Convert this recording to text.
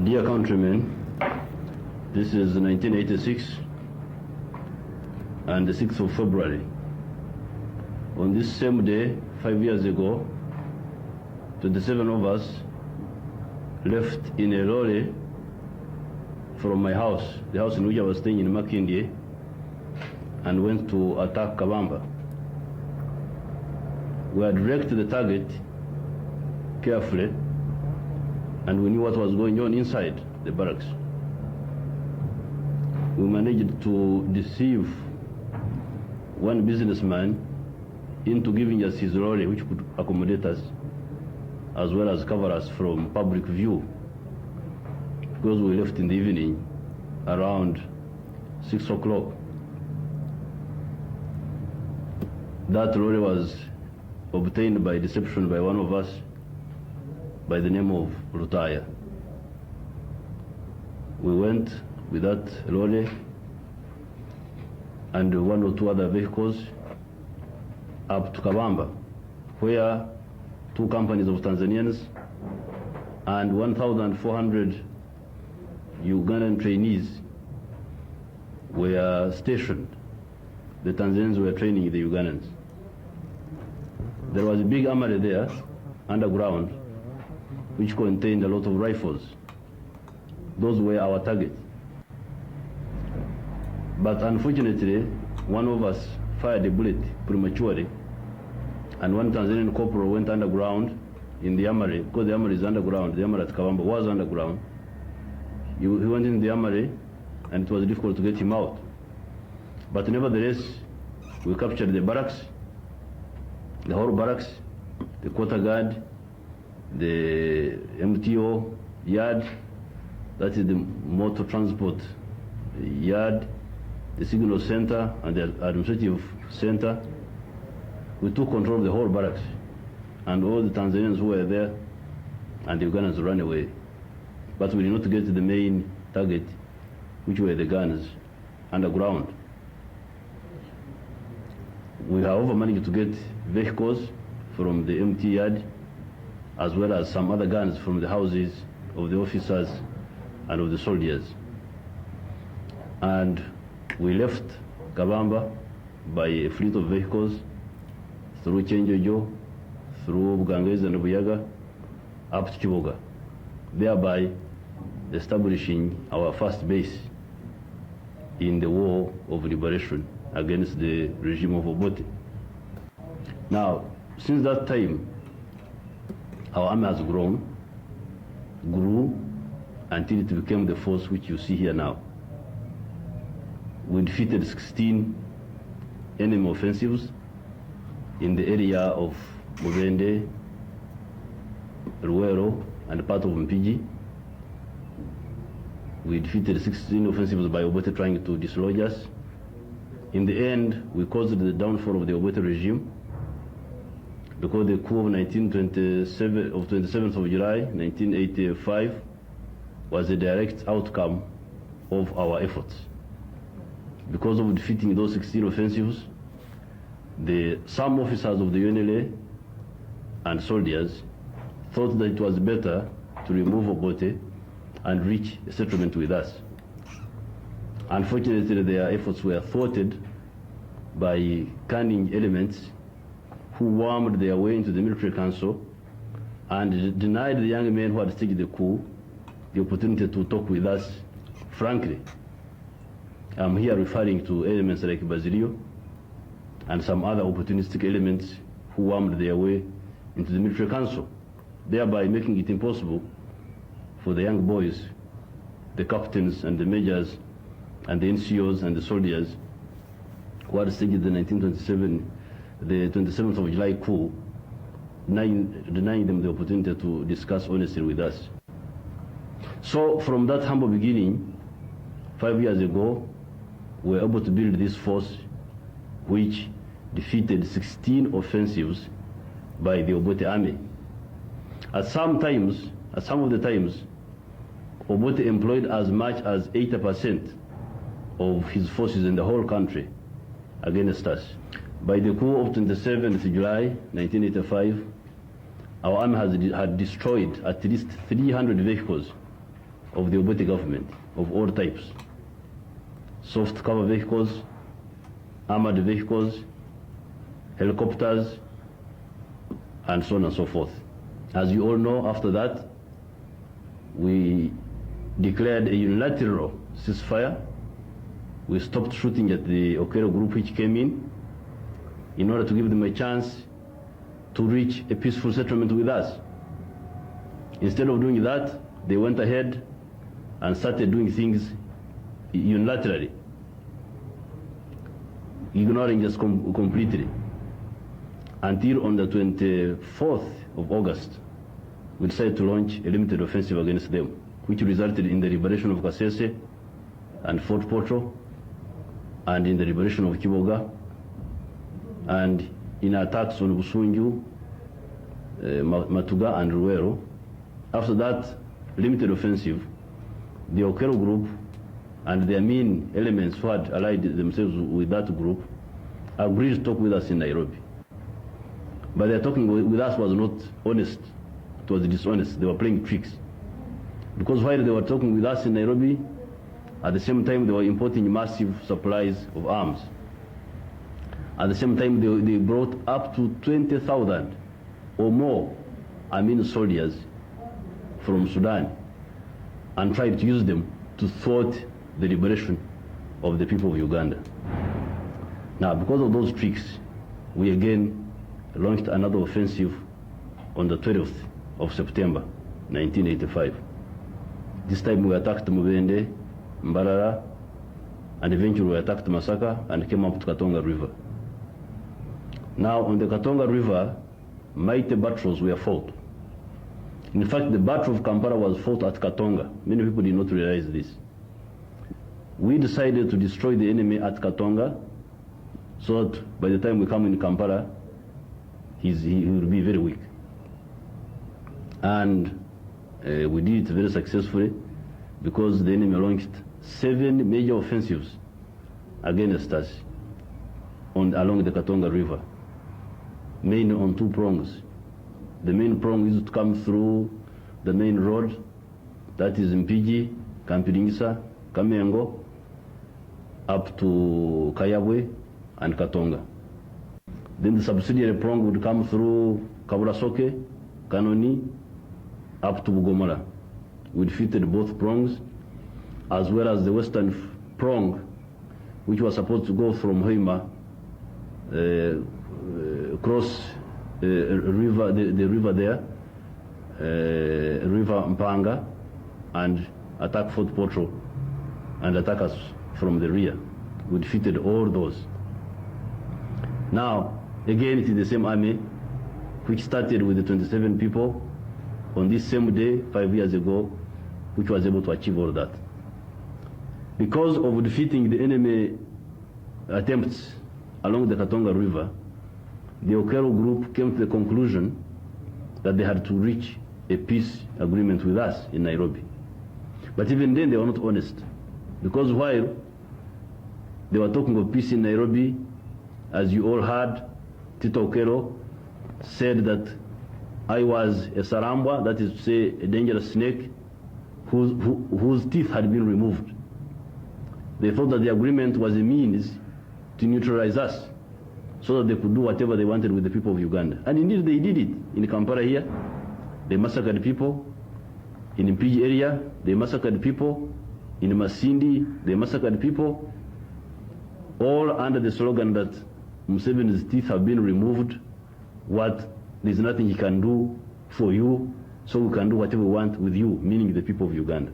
Dear countrymen, this is 1986 and the 6th of February. On this same day, 5 years ago, 27 of us left in a lorry from my house, the house in which I was staying in Makindye, and went to attack Kabamba. We had wrecked the target carefully, and we knew what was going on inside the barracks. We managed to deceive one businessman into giving us his lorry, which could accommodate us, as well as cover us from public view, because we left in the evening around 6 o'clock. That lorry was obtained by deception by one of us by the name of Rutaya. We went with that lorry and one or two other vehicles up to Kabamba, where two companies of Tanzanians and 1,400 Ugandan trainees were stationed. The Tanzanians were training the Ugandans. There was a big armory there, underground, which contained a lot of rifles. Those were our targets. But unfortunately, one of us fired a bullet prematurely, and one Tanzanian corporal went underground in the armory, because the armory is underground. The armory at Kabamba was underground. He went in the armory, and it was difficult to get him out. But nevertheless, we captured the barracks, the whole barracks, the quarter guard, the MTO yard, that is the motor transport yard, the signal center, and the administrative center. We took control of the whole barracks, and all the Tanzanians who were there, and the Ugandans ran away. But we did not get to the main target, which were the guns underground. We however managed to get vehicles from the MT yard, as well as some other guns from the houses of the officers and of the soldiers. And we left Kabamba by a fleet of vehicles through Chenjojo, through Bugangezi and Buyaga, up to Kiboga, thereby establishing our first base in the war of liberation against the regime of Obote. Now, since that time, our army has grew, until it became the force which you see here now. We defeated 16 enemy offensives in the area of Mubende, Ruero, and part of Mpigi. We defeated 16 offensives by Obote trying to dislodge us. In the end, we caused the downfall of the Obote regime, because the coup of 27th of July 1985 was a direct outcome of our efforts. Because of defeating those 16 offensives, some officers of the UNLA and soldiers thought that it was better to remove Obote and reach a settlement with us. Unfortunately, their efforts were thwarted by cunning elements who wormed their way into the military council and denied the young men who had staged the coup the opportunity to talk with us frankly. I'm here referring to elements like Basilio and some other opportunistic elements who wormed their way into the military council, thereby making it impossible for the young boys, the captains and the majors and the NCOs and the soldiers who had staged the 27th of July coup, denying them the opportunity to discuss honestly with us. So from that humble beginning, 5 years ago, we were able to build this force which defeated 16 offensives by the Obote army. At some of the times, Obote employed as much as 80% of his forces in the whole country against us. By the coup of 27th July 1985, our army had destroyed at least 300 vehicles of the Obote government of all types. Soft cover vehicles, armored vehicles, helicopters, and so on and so forth. As you all know, after that, we declared a unilateral ceasefire. We stopped shooting at the Okero group which came in order to give them a chance to reach a peaceful settlement with us. Instead of doing that, they went ahead and started doing things unilaterally, ignoring us completely, until on the 24th of August, we decided to launch a limited offensive against them, which resulted in the liberation of Kasese and Fort Potro, and in the liberation of Kiboga, and in attacks on Busunju, Matuga, and Ruero. After that limited offensive, the Okero group and their main elements who had allied themselves with that group agreed to talk with us in Nairobi. But their talking with us was not honest, it was dishonest. They were playing tricks. Because while they were talking with us in Nairobi, at the same time they were importing massive supplies of arms. At the same time they brought up to 20,000 or more Amin soldiers from Sudan and tried to use them to thwart the liberation of the people of Uganda. Now, because of those tricks, we again launched another offensive on the 12th of September 1985. This time we attacked Mubende, Mbarara, and eventually we attacked Masaka and came up to Katonga River. Now, on the Katonga River, mighty battles were fought. In fact, the Battle of Kampala was fought at Katonga. Many people did not realize this. We decided to destroy the enemy at Katonga so that by the time we come in Kampala, he will be very weak. And we did it very successfully because the enemy launched 7 major offensives against us along the Katonga River, mainly on 2 prongs. The main prong is to come through the main road, that is Mpigi, Kampiringisa, Kamengo, up to Kayabwe and Katonga. Then the subsidiary prong would come through Kaburasoke, Kanoni, up to Bugomora. We defeated both prongs, as well as the western prong, which was supposed to go from Hoima, cross river, the river there, River Mpanga, and attack Fort Potro and attack us from the rear. We defeated all those. Now, again, it is the same army which started with the 27 people on this same day 5 years ago, which was able to achieve all that. Because of defeating the enemy attempts along the Katonga River, the Okero group came to the conclusion that they had to reach a peace agreement with us in Nairobi. But even then they were not honest, because while they were talking of peace in Nairobi, as you all heard, Tito Okero said that I was a sarambwa, that is to say a dangerous snake, whose teeth had been removed. They thought that the agreement was a means to neutralize us, so that they could do whatever they wanted with the people of Uganda. And indeed they did it. In Kampala here, they massacred people. In Mpigi area, they massacred people. In Masindi, they massacred people. All under the slogan that Museveni's teeth have been removed, there's nothing he can do for you, so we can do whatever we want with you, meaning the people of Uganda.